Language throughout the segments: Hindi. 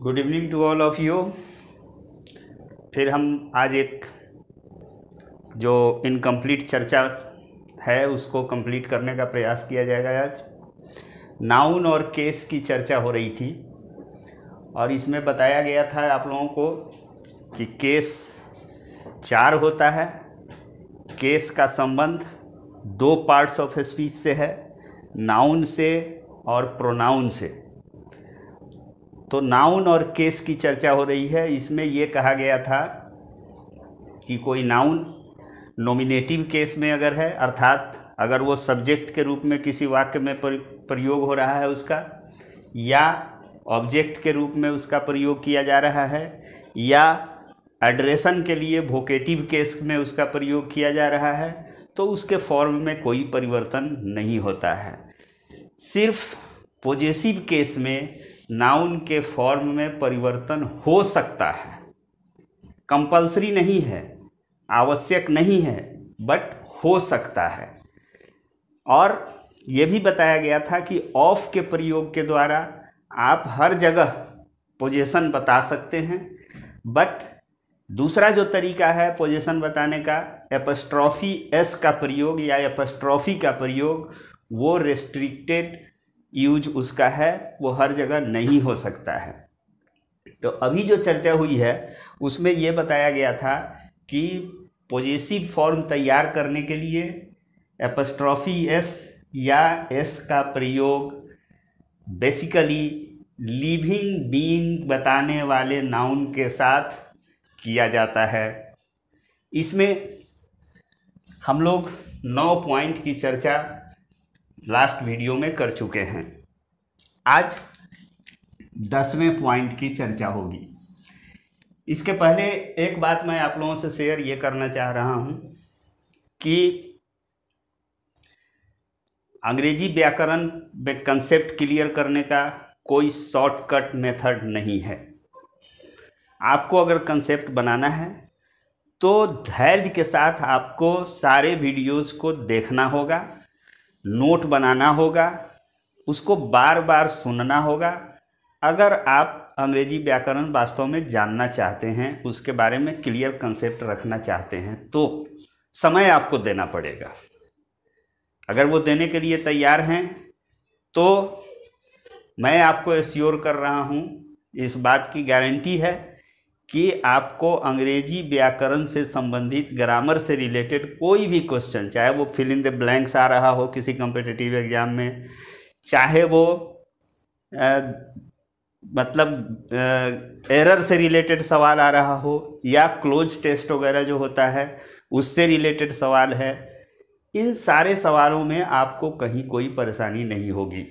Good evening to all of you. फिर हम आज एक जो इनकम्प्लीट चर्चा है उसको कंप्लीट करने का प्रयास किया जाएगा। आज नाउन और केस की चर्चा हो रही थी और इसमें बताया गया था आप लोगों को कि केस 4 होता है। केस का संबंध 2 पार्ट्स ऑफ स्पीच से है, नाउन से और प्रोनाउन से। तो नाउन और केस की चर्चा हो रही है। इसमें ये कहा गया था कि कोई नाउन नॉमिनेटिव केस में अगर है, अर्थात अगर वो सब्जेक्ट के रूप में किसी वाक्य में प्रयोग हो रहा है उसका, या ऑब्जेक्ट के रूप में उसका प्रयोग किया जा रहा है, या एड्रेशन के लिए वोकेटिव केस में उसका प्रयोग किया जा रहा है, तो उसके फॉर्म में कोई परिवर्तन नहीं होता है। सिर्फ पॉजेसिव केस में नाउन के फॉर्म में परिवर्तन हो सकता है, कंपल्सरी नहीं है, आवश्यक नहीं है, बट हो सकता है। और ये भी बताया गया था कि ऑफ के प्रयोग के द्वारा आप हर जगह पोजीशन बता सकते हैं, बट दूसरा जो तरीका है पोजीशन बताने का, एपस्ट्रॉफी एस का प्रयोग या एपस्ट्रॉफी का प्रयोग, वो रेस्ट्रिक्टेड यूज उसका है, वो हर जगह नहीं हो सकता है। तो अभी जो चर्चा हुई है उसमें ये बताया गया था कि पॉजेसिव फॉर्म तैयार करने के लिए एपस्ट्रॉफी एस या एस का प्रयोग बेसिकली लिविंग बीइंग बताने वाले नाउन के साथ किया जाता है। इसमें हम लोग 9 पॉइंट की चर्चा लास्ट वीडियो में कर चुके हैं। आज 10वें पॉइंट की चर्चा होगी। इसके पहले एक बात मैं आप लोगों से शेयर ये करना चाह रहा हूं कि अंग्रेजी व्याकरण में कंसेप्ट क्लियर करने का कोई शॉर्टकट मेथड नहीं है। आपको अगर कंसेप्ट बनाना है तो धैर्य के साथ आपको सारे वीडियोस को देखना होगा, नोट बनाना होगा, उसको बार बार सुनना होगा। अगर आप अंग्रेजी व्याकरण वास्तव में जानना चाहते हैं, उसके बारे में क्लियर कंसेप्ट रखना चाहते हैं, तो समय आपको देना पड़ेगा। अगर वो देने के लिए तैयार हैं तो मैं आपको एश्योर कर रहा हूँ, इस बात की गारंटी है कि आपको अंग्रेजी व्याकरण से संबंधित, ग्रामर से रिलेटेड कोई भी क्वेश्चन, चाहे वो फिल इन द ब्लैंक्स आ रहा हो किसी कॉम्पिटिटिव एग्जाम में, चाहे वो एरर से रिलेटेड सवाल आ रहा हो, या क्लोज टेस्ट वगैरह जो होता है उससे रिलेटेड सवाल है, इन सारे सवालों में आपको कहीं कोई परेशानी नहीं होगी।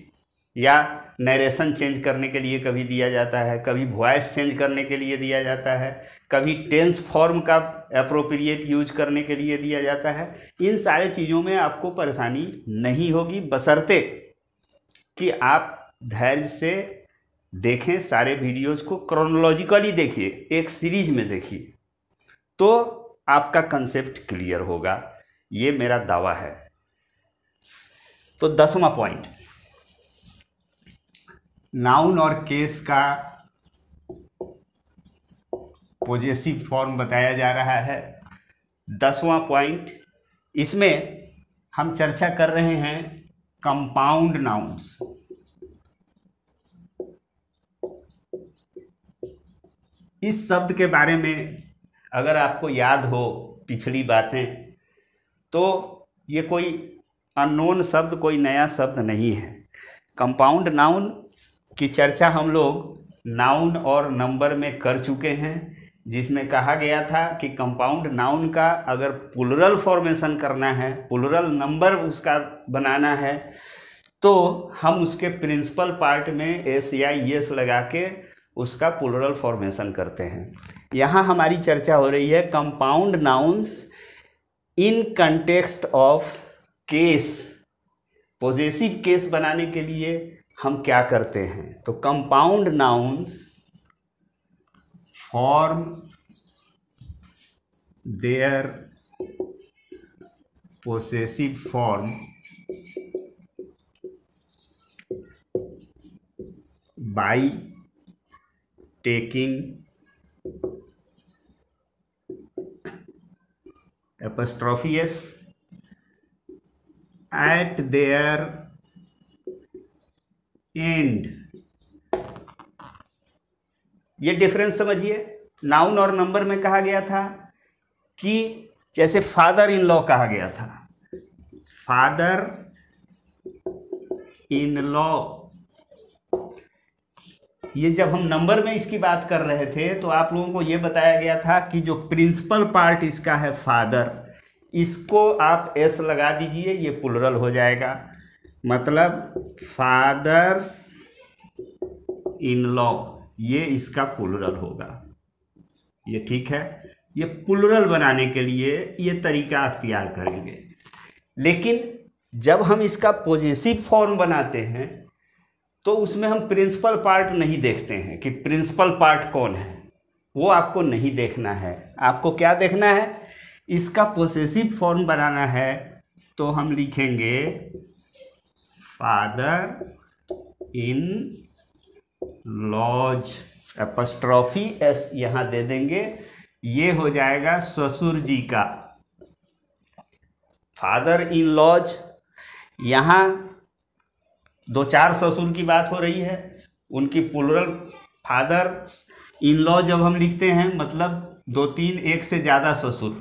या नरेशन चेंज करने के लिए कभी दिया जाता है, कभी वॉइस चेंज करने के लिए दिया जाता है, कभी टेंस फॉर्म का एप्रोप्रिएट यूज करने के लिए दिया जाता है। इन सारे चीज़ों में आपको परेशानी नहीं होगी, बशर्ते कि आप धैर्य से देखें, सारे वीडियोज़ को क्रोनोलॉजिकली देखिए, एक सीरीज में देखिए, तो आपका कंसेप्ट क्लियर होगा, ये मेरा दावा है। तो 10वां पॉइंट, नाउन और केस का पॉजेसिव फॉर्म बताया जा रहा है। 10वां पॉइंट, इसमें हम चर्चा कर रहे हैं कंपाउंड नाउन्स। इस शब्द के बारे में अगर आपको याद हो पिछली बातें, तो ये कोई अननोन शब्द, कोई नया शब्द नहीं है। कंपाउंड नाउन की चर्चा हम लोग नाउन और नंबर में कर चुके हैं, जिसमें कहा गया था कि कंपाउंड नाउन का अगर प्लुरल फॉर्मेशन करना है, प्लुरल नंबर उसका बनाना है, तो हम उसके प्रिंसिपल पार्ट में एस या एस लगा के उसका प्लुरल फॉर्मेशन करते हैं। यहाँ हमारी चर्चा हो रही है compound nouns in context of case. Possessive case बनाने के लिए हम क्या करते हैं, तो compound nouns form their possessive form by taking apostrophe s at their end। ये डिफरेंस समझिए। नाउन और नंबर में कहा गया था कि जैसे फादर इन लॉ कहा गया था, फादर इन लॉ, ये जब हम नंबर में इसकी बात कर रहे थे तो आप लोगों को ये बताया गया था कि जो प्रिंसिपल पार्ट इसका है फादर, इसको आप एस लगा दीजिए, ये प्लुरल हो जाएगा। मतलब फादर्स इन लॉ, ये इसका प्लुरल होगा। ये ठीक है, ये प्लुरल बनाने के लिए ये तरीका अख्तियार करेंगे। लेकिन जब हम इसका पॉजेसिव फॉर्म बनाते हैं तो उसमें हम प्रिंसिपल पार्ट नहीं देखते हैं कि प्रिंसिपल पार्ट कौन है, वो आपको नहीं देखना है। आपको क्या देखना है, इसका पॉसेसिव फॉर्म बनाना है। तो हम लिखेंगे father in laws, apostrophe S यहाँ दे देंगे, ये हो जाएगा ससुर जी का। फादर इन लॉज, यहाँ दो चार ससुर की बात हो रही है, उनकी प्लुरल फादर इन लॉ जब हम लिखते हैं मतलब दो तीन एक से ज़्यादा ससुर,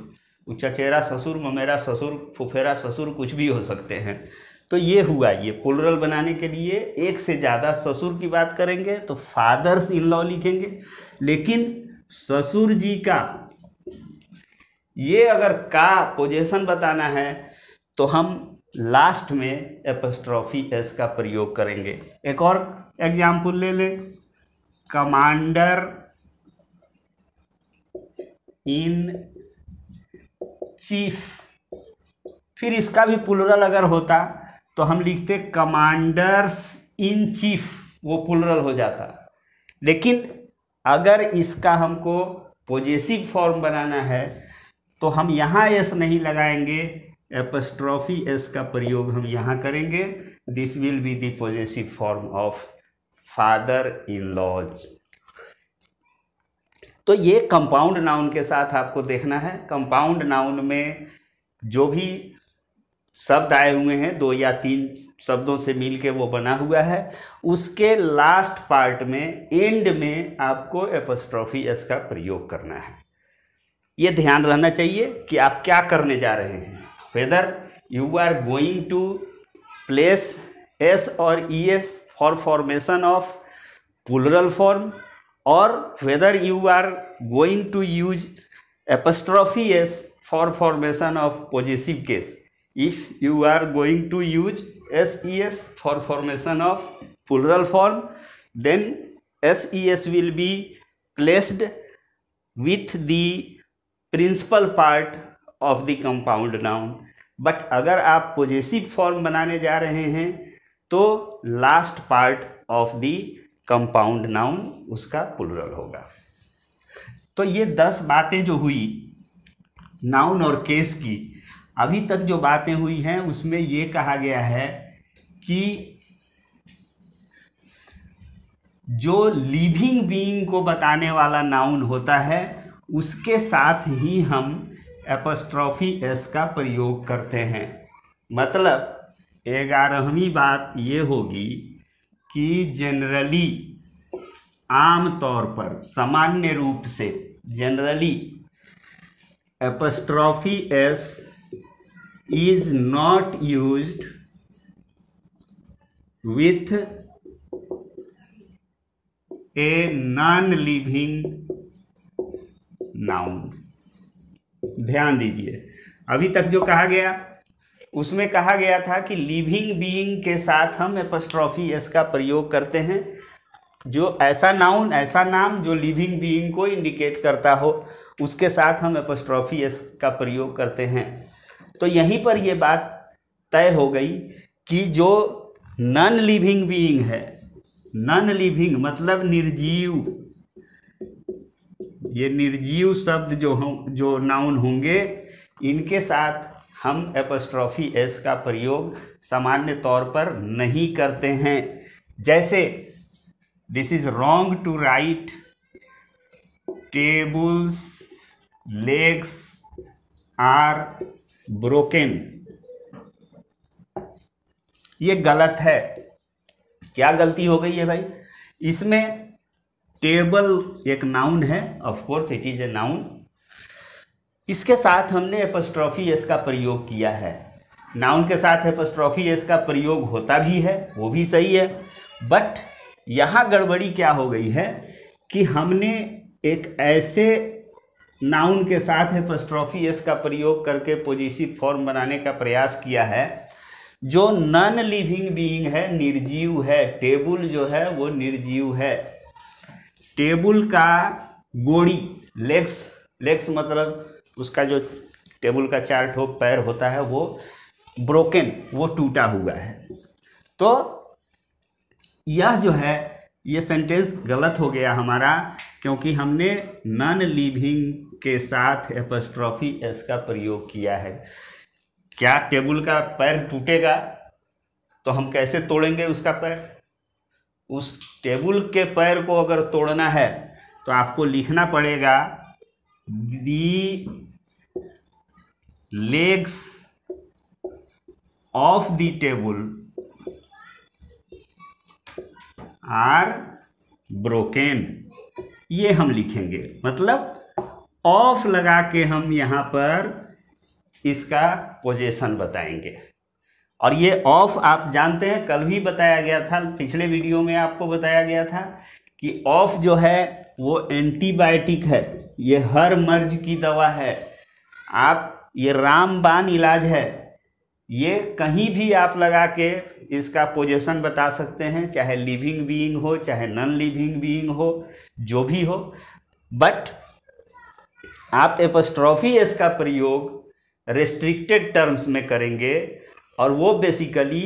चचेरा ससुर, ममेरा ससुर, फुफेरा ससुर, कुछ भी हो सकते हैं। तो ये हुआ, ये प्लुरल बनाने के लिए एक से ज़्यादा ससुर की बात करेंगे तो फादर्स इन लॉ लिखेंगे। लेकिन ससुर जी का, ये अगर का पोजीशन बताना है तो हम लास्ट में एपस्ट्रॉफी एस का प्रयोग करेंगे। एक और एग्जाम्पल ले लें, कमांडर इन चीफ, फिर इसका भी प्लुरल अगर होता तो हम लिखते कमांडर्स इन चीफ, वो प्लुरल हो जाता। लेकिन अगर इसका हमको पॉजेसिव फॉर्म बनाना है तो हम यहाँ एस नहीं लगाएंगे, एपस्ट्रॉफी एस का प्रयोग हम यहाँ करेंगे। This will be the possessive form of father in laws. तो ये कंपाउंड नाउन के साथ आपको देखना है। कंपाउंड नाउन में जो भी शब्द आए हुए हैं, दो या तीन शब्दों से मिलके वो बना हुआ है, उसके लास्ट पार्ट में, एंड में आपको एपस्ट्रॉफी एस का प्रयोग करना है। ये ध्यान रहना चाहिए कि आप क्या करने जा रहे हैं। Whether you are going to place s or es for formation of plural form, or whether you are going to use apostrophe s for formation of possessive case. If you are going to use ses for formation of plural form, then ses will be placed with the principal part of the compound noun. But अगर आप पॉजेसिव फॉर्म बनाने जा रहे हैं तो last part of the compound noun उसका प्लुरल होगा। तो ये 10 बातें जो हुई नाउन और केस की, अभी तक जो बातें हुई हैं उसमें ये कहा गया है कि जो लिविंग बीइंग को बताने वाला नाउन होता है उसके साथ ही हम एपस्ट्रॉफी एस का प्रयोग करते हैं। मतलब 11वीं बात ये होगी कि जनरली, आम तौर पर, सामान्य रूप से, generally apostrophe s is not used with a non living noun. ध्यान दीजिए, अभी तक जो कहा गया उसमें कहा गया था कि लिविंग बीइंग के साथ हम एपस्ट्रॉफी एस का प्रयोग करते हैं। जो ऐसा नाउन, ऐसा नाम जो लिविंग बीइंग को इंडिकेट करता हो उसके साथ हम एपस्ट्रॉफी एस का प्रयोग करते हैं। तो यहीं पर ये बात तय हो गई कि जो नॉन लिविंग बीइंग है, नॉन लिविंग मतलब निर्जीव, ये निर्जीव शब्द जो नाउन होंगे इनके साथ हम एपस्ट्रॉफी एस का प्रयोग सामान्य तौर पर नहीं करते हैं। जैसे this is wrong to write tables legs are broken. ये गलत है। क्या गलती हो गई है भाई? इसमें टेबल एक नाउन है, of course it is a noun, इसके साथ हमने एपस्ट्रॉफी एस का प्रयोग किया है। नाउन के साथ एपस्ट्रॉफी एस का प्रयोग होता भी है, वो भी सही है, बट यहाँ गड़बड़ी क्या हो गई है कि हमने एक ऐसे नाउन के साथ एपस्ट्रॉफी एस का प्रयोग करके पॉजिटिव फॉर्म बनाने का प्रयास किया है जो नॉन लिविंग बीइंग है, निर्जीव है। टेबल जो है वो निर्जीव है। टेबल का गोड़ी, लेग्स मतलब उसका जो टेबल का 4 ठो पैर होता है वो ब्रोकन, वो टूटा हुआ है। तो यह जो है ये सेंटेंस गलत हो गया हमारा, क्योंकि हमने नॉन लिविंग के साथ एपस्ट्रॉफी एस का प्रयोग किया है। क्या टेबल का पैर टूटेगा तो हम कैसे तोड़ेंगे उसका पैर? उस टेबल के पैर को अगर तोड़ना है तो आपको लिखना पड़ेगा the legs of the table are broken. ये हम लिखेंगे, मतलब ऑफ लगा के हम यहाँ पर इसका पोजीशन बताएंगे। और ये ऑफ आप जानते हैं, कल भी बताया गया था, पिछले वीडियो में आपको बताया गया था कि ऑफ जो है वो एंटीबायोटिक है, ये हर मर्ज की दवा है। आप ये रामबाण इलाज है, ये कहीं भी आप लगा के इसका पोजीशन बता सकते हैं, चाहे लिविंग बीइंग हो चाहे नॉन लिविंग बीइंग हो, जो भी हो। बट आप एपस्ट्रॉफी एस का प्रयोग रेस्ट्रिक्टेड टर्म्स में करेंगे और वो बेसिकली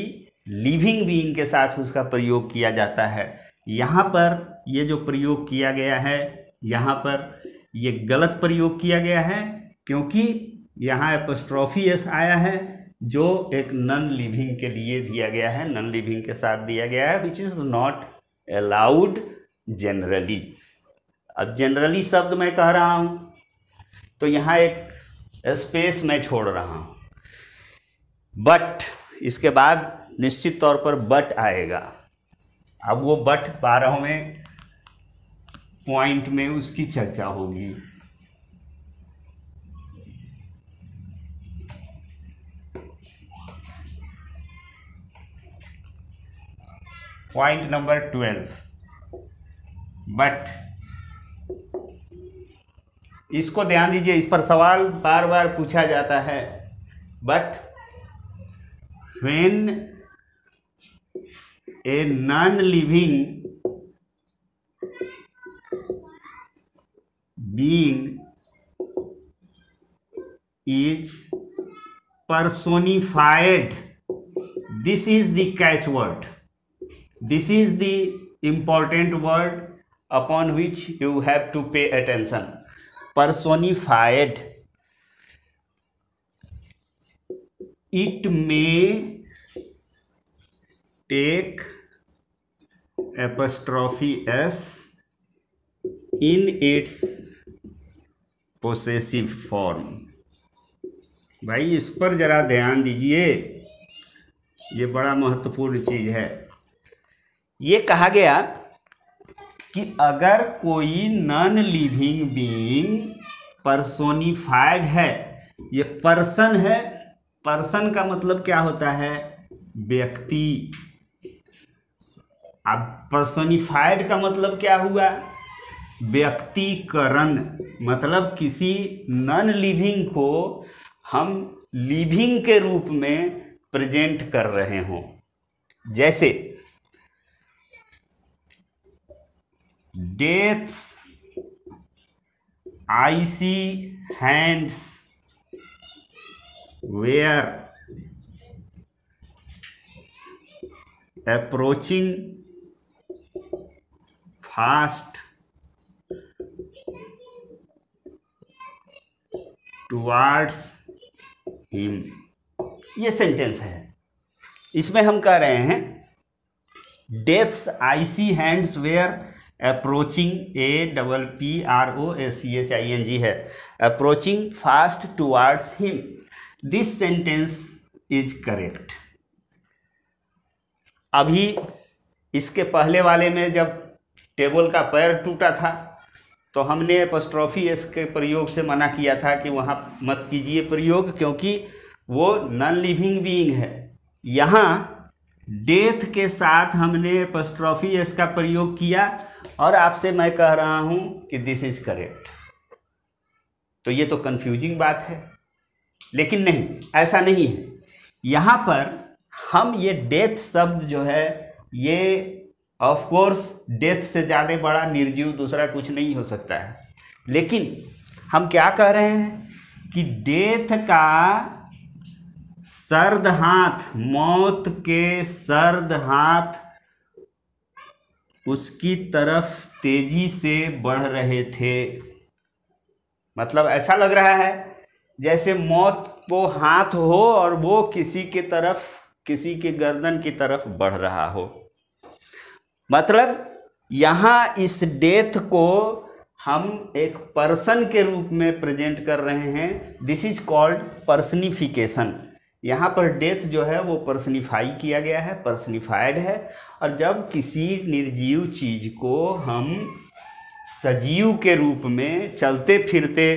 लिविंग बीइंग के साथ उसका प्रयोग किया जाता है। यहाँ पर ये जो प्रयोग किया गया है, यहाँ पर ये गलत प्रयोग किया गया है, क्योंकि यहाँ एपस्ट्रॉफी एस आया है जो एक नॉन लिविंग के लिए दिया गया है, नॉन लिविंग के साथ दिया गया है, which is not allowed generally. अब जनरली शब्द मैं कह रहा हूँ तो यहाँ एक स्पेस मैं छोड़ रहा हूँ, बट इसके बाद निश्चित तौर पर बट आएगा। अब वो बट 12वें पॉइंट में उसकी चर्चा होगी। पॉइंट नंबर 12, बट इसको ध्यान दीजिए, इस पर सवाल बार बार पूछा जाता है। But when A non living being is personified, this is the catch word, this is the important word upon which you have to pay attention. Personified, it may take apostrophe s in its possessive form. भाई इस पर जरा ध्यान दीजिए, ये बड़ा महत्वपूर्ण चीज है। ये कहा गया कि अगर कोई नॉन लिविंग बीइंग पर्सोनिफाइड है, ये पर्सन है, पर्सन का मतलब क्या होता है? व्यक्ति। अब पर्सोनिफाइड का मतलब क्या हुआ? व्यक्तिकरण। मतलब किसी नॉन लिविंग को हम लिविंग के रूप में प्रेजेंट कर रहे हों। जैसे death's icy hands were approaching fast towards him. ये सेंटेंस है, इसमें हम कह रहे हैं death's icy hands were approaching APPROCHING है, approaching fast towards him, this sentence is correct. अभी इसके पहले वाले में जब टेबल का पैर टूटा था तो हमने एपस्ट्रॉफी एस के प्रयोग से मना किया था कि वहाँ मत कीजिए प्रयोग, क्योंकि वो नॉन लिविंग बीइंग है। यहाँ डेथ के साथ हमने एपस्ट्रॉफी एस का प्रयोग किया और आपसे मैं कह रहा हूँ कि दिस इज करेक्ट। तो ये तो कंफ्यूजिंग बात है, लेकिन नहीं, ऐसा नहीं है। यहाँ पर हम ये डेथ शब्द जो है, ये ऑफ कोर्स डेथ से ज़्यादा बड़ा निर्जीव दूसरा कुछ नहीं हो सकता है, लेकिन हम क्या कह रहे हैं कि डेथ का सर्द हाथ, मौत के सर्द हाथ उसकी तरफ तेजी से बढ़ रहे थे। मतलब ऐसा लग रहा है जैसे मौत को हाथ हो और वो किसी के तरफ, किसी के गर्दन की तरफ बढ़ रहा हो। मतलब यहाँ इस डेथ को हम एक पर्सन के रूप में प्रेजेंट कर रहे हैं। This is called personification. यहाँ पर डेथ जो है वो पर्सनिफाई किया गया है, पर्सनिफाइड है। और जब किसी निर्जीव चीज को हम सजीव के रूप में, चलते फिरते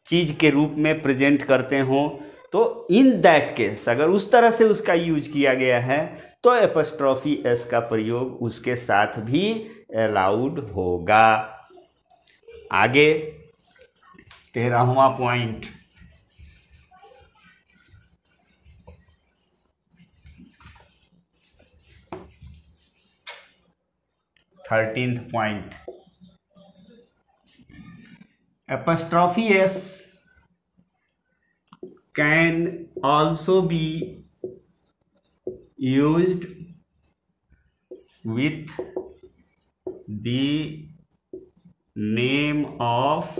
चीज के रूप में प्रेजेंट करते हों, तो इन दैट केस अगर उस तरह से उसका यूज किया गया है तो एपस्ट्रॉफी एस का प्रयोग उसके साथ भी अलाउड होगा। आगे 13वां point, thirteenth point, apostrophe s can also be used with the name of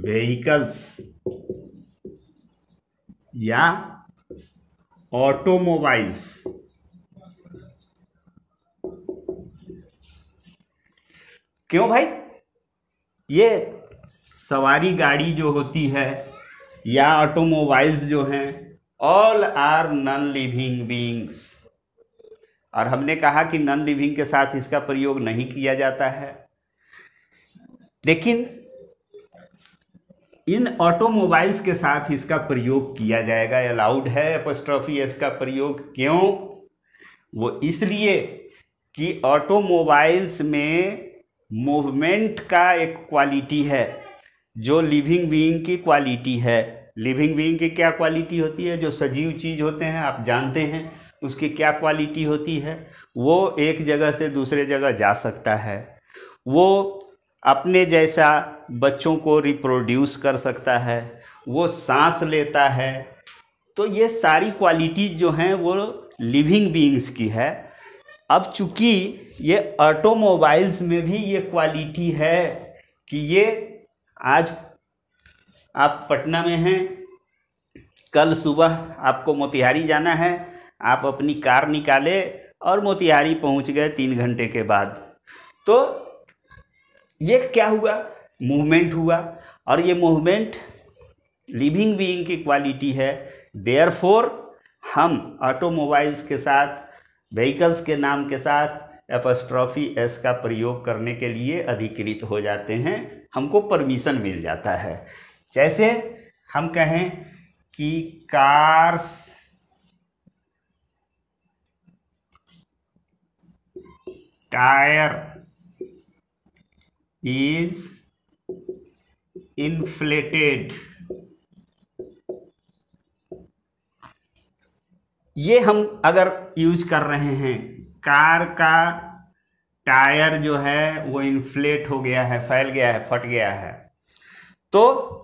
vehicles या ऑटोमोबाइल्स। क्यों भाई? ये सवारी गाड़ी जो होती है या ऑटोमोबाइल्स जो हैं, all are non living beings. और हमने कहा कि नॉन लिविंग के साथ इसका प्रयोग नहीं किया जाता है, लेकिन इन ऑटोमोबाइल्स के साथ इसका प्रयोग किया जाएगा, अलाउड है एपस्ट्रॉफी एस का प्रयोग। क्यों? वो इसलिए कि ऑटोमोबाइल्स में मूवमेंट का एक क्वालिटी है जो लिविंग बीइंग की क्वालिटी है। लिविंग बीइंग की क्या क्वालिटी होती है? जो सजीव चीज़ होते हैं आप जानते हैं उसकी क्या क्वालिटी होती है। वो एक जगह से दूसरे जगह जा सकता है, वो अपने जैसा बच्चों को रिप्रोड्यूस कर सकता है, वो सांस लेता है। तो ये सारी क्वालिटीज जो हैं वो लिविंग बीइंग्स की है। अब चूंकि ये ऑटोमोबाइल्स में भी ये क्वालिटी है कि ये, आज आप पटना में हैं, कल सुबह आपको मोतिहारी जाना है, आप अपनी कार निकाले और मोतिहारी पहुंच गए 3 घंटे के बाद। तो ये क्या हुआ? मूवमेंट हुआ, और ये मूवमेंट लिविंग बीइंग की क्वालिटी है। देयरफॉर हम ऑटोमोबाइल्स के साथ, व्हीकल्स के नाम के साथ एपस्ट्रॉफी एस का प्रयोग करने के लिए अधिकृत हो जाते हैं, हमको परमिशन मिल जाता है। जैसे हम कहें कि कार्स टायर इज इन्फ्लेटेड, ये हम अगर यूज कर रहे हैं, कार का टायर जो है वो इन्फ्लेट हो गया है, फैल गया है, फट गया है, तो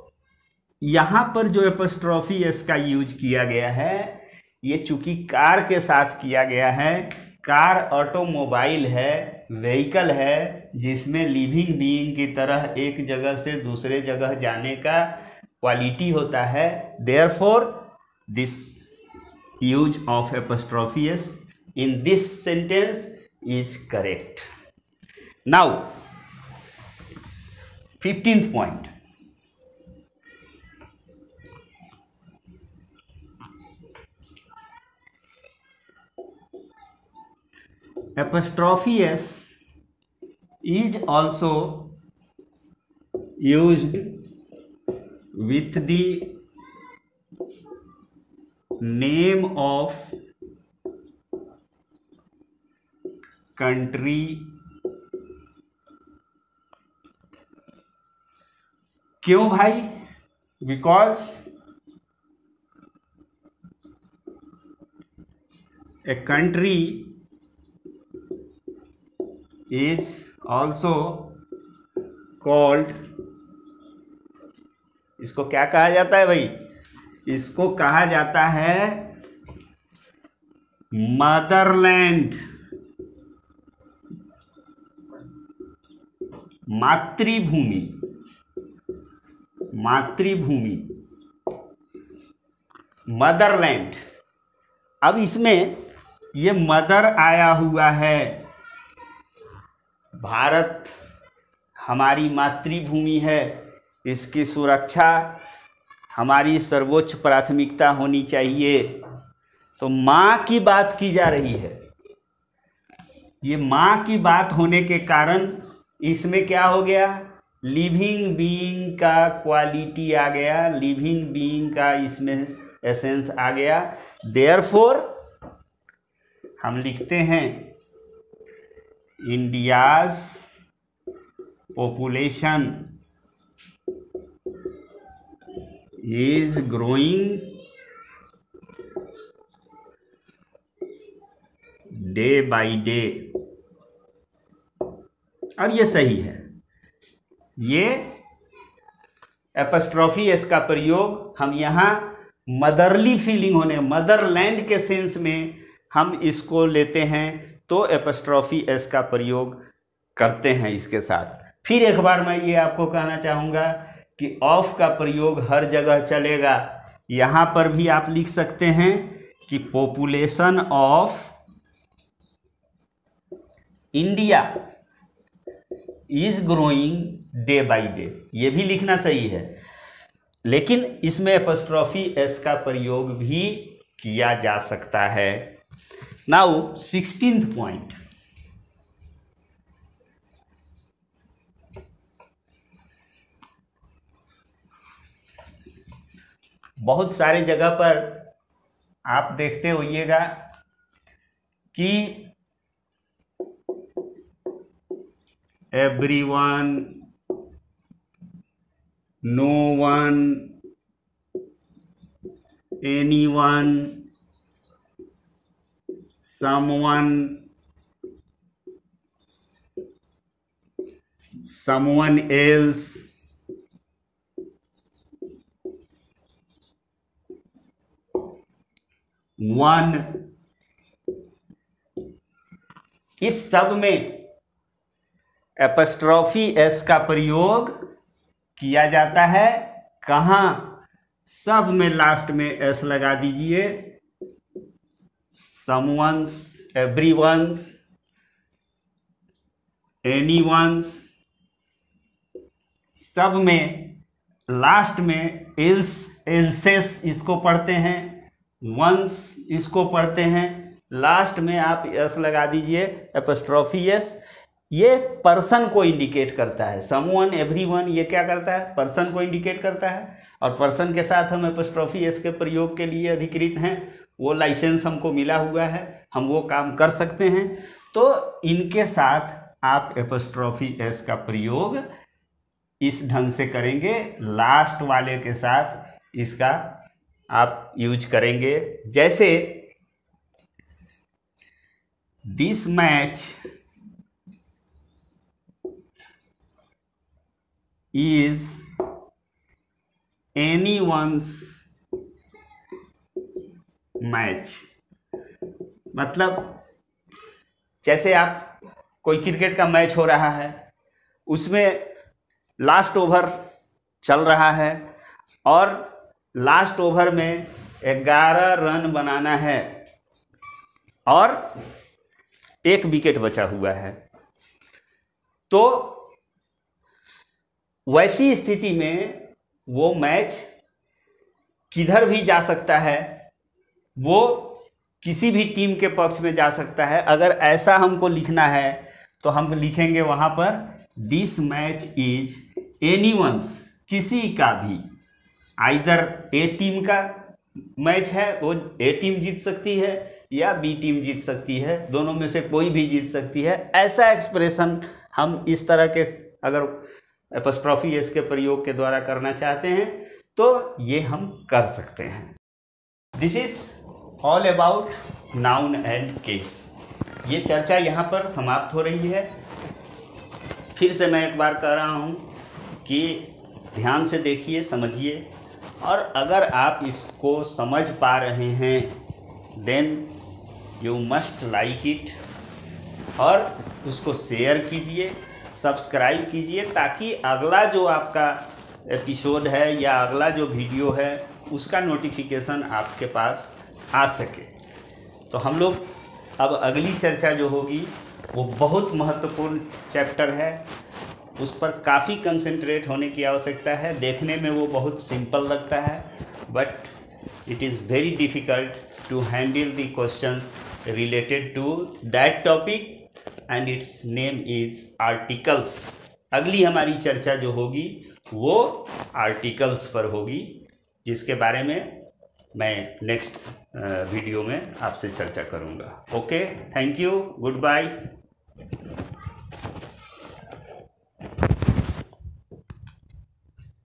यहाँ पर जो एपस्ट्रॉफी एस का यूज किया गया है, ये चूंकि कार के साथ किया गया है, कार ऑटोमोबाइल है, व्हीकल है, जिसमें लिविंग बीइंग की तरह एक जगह से दूसरे जगह जाने का क्वालिटी होता है। Therefore this use of apostrophe s in this sentence is correct. Now 15th point, apostrophe s is also used with the name of country. क्यों भाई? Because a country is also called, इसको क्या कहा जाता है भाई? इसको कहा जाता है मदरलैंड, मातृभूमि, मातृभूमि, मदरलैंड। अब इसमें ये मदर आया हुआ है, भारत हमारी मातृभूमि है, इसकी सुरक्षा हमारी सर्वोच्च प्राथमिकता होनी चाहिए। तो माँ की बात की जा रही है। ये माँ की बात होने के कारण इसमें क्या हो गया? लिविंग बीइंग का क्वालिटी आ गया, लिविंग बीइंग का इसमें एसेंस आ गया। देयरफॉर हम लिखते हैं India's population is growing day by day. और ये सही है। ये एपस्ट्रॉफी एस का प्रयोग हम यहाँ मदरली फीलिंग होने, मदरलैंड के सेंस में हम इसको लेते हैं, तो एपस्ट्रॉफी एस का प्रयोग करते हैं इसके साथ। फिर एक बार मैं ये आपको कहना चाहूँगा कि ऑफ का प्रयोग हर जगह चलेगा। यहाँ पर भी आप लिख सकते हैं कि population of India is growing day by day, ये भी लिखना सही है। लेकिन इसमें एपस्ट्रॉफी एस का प्रयोग भी किया जा सकता है। नाउ 16th पॉइंट, बहुत सारे जगह पर आप देखते होइएगा कि everyone, no one, anyone, someone, someone else, one, इस सब में एपस्ट्रॉफी एस का प्रयोग किया जाता है। कहाँ? सब में लास्ट में एस लगा दीजिए। समवंस, एवरीवंस, एनीवंस, सब में लास्ट में एल्स, एल्सेस इसको पढ़ते हैं, वंस इसको पढ़ते हैं, लास्ट में आप एस लगा दीजिए एपस्ट्रॉफी एस। ये पर्सन को इंडिकेट करता है। समवन, एवरीवन, ये क्या करता है? पर्सन को इंडिकेट करता है। और पर्सन के साथ हम एपस्ट्रॉफी एस के प्रयोग के लिए अधिकृत हैं, वो लाइसेंस हमको मिला हुआ है, हम वो काम कर सकते हैं। तो इनके साथ आप एपस्ट्रॉफी एस का प्रयोग इस ढंग से करेंगे। लास्ट वाले के साथ इसका आप यूज करेंगे। जैसे this match is anyone's match। मतलब जैसे आप कोई क्रिकेट का मैच हो रहा है, उसमें लास्ट ओवर चल रहा है और लास्ट ओवर में 11 रन बनाना है और 1 विकेट बचा हुआ है। तो वैसी स्थिति में वो मैच किधर भी जा सकता है, वो किसी भी टीम के पक्ष में जा सकता है। अगर ऐसा हमको लिखना है तो हम लिखेंगे वहाँ पर दिस मैच इज एनीवन्स, किसी का भी, आइदर ए टीम का मैच है, वो ए टीम जीत सकती है या बी टीम जीत सकती है, दोनों में से कोई भी जीत सकती है। ऐसा एक्सप्रेशन हम इस तरह के अगर एपस्ट्रॉफी एस के प्रयोग के द्वारा करना चाहते हैं तो ये हम कर सकते हैं। This is all about noun and case. ये चर्चा यहाँ पर समाप्त हो रही है। फिर से मैं एक बार कह रहा हूँ कि ध्यान से देखिए, समझिए, और अगर आप इसको समझ पा रहे हैं then you must like it, और उसको शेयर कीजिए, सब्सक्राइब कीजिए, ताकि अगला जो आपका एपिसोड है या अगला जो वीडियो है उसका नोटिफिकेशन आपके पास आ सके। तो हम लोग अब अगली चर्चा जो होगी वो बहुत महत्वपूर्ण चैप्टर है, उस पर काफ़ी कंसंट्रेट होने की आवश्यकता है। देखने में वो बहुत सिंपल लगता है, but it is very difficult to handle the questions related to that topic, and its name is articles. अगली हमारी चर्चा जो होगी वो आर्टिकल्स पर होगी, जिसके बारे में मैं नेक्स्ट वीडियो में आपसे चर्चा करूँगा। Okay, thank you, good bye.